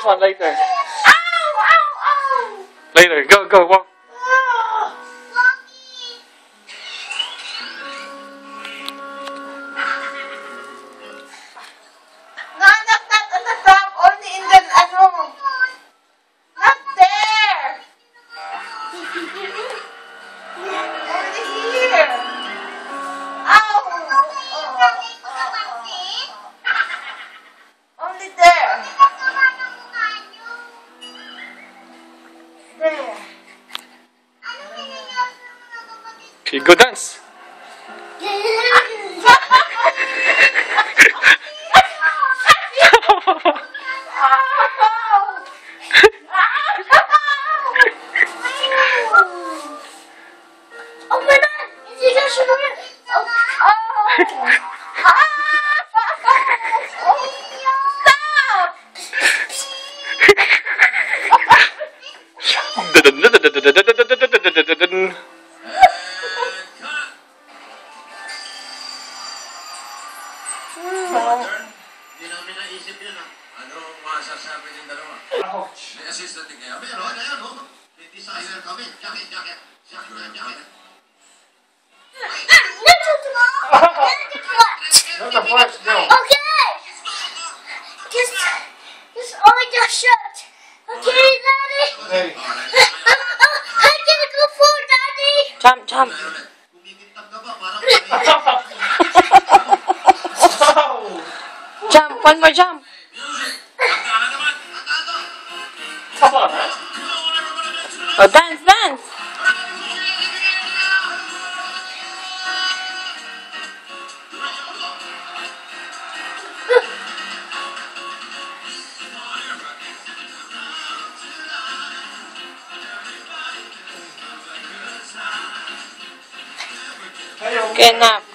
one later. Ow! Ow! Ow! Later. Go, walk. Not on the top, only in the not there. Only here. Ow! Only there. There. Okay, go dance. Oh my God! Hindi ka sunod! Stop! Hindi namin naisip yun. Ano masasabi ng dalawa? May assistant din kayo. Meron, ayan o. May designer kami. Jacket. Jacket. Not the flash, no. Okay! Just only got shut. Okay, Daddy? Hey. I gotta go for Daddy! Jump. Kumikintag ka ba? Parang Jump. One more jump. music. Pagkala naman. Pagkala. Come on, man. Oh, dance. Hey, Okay, now.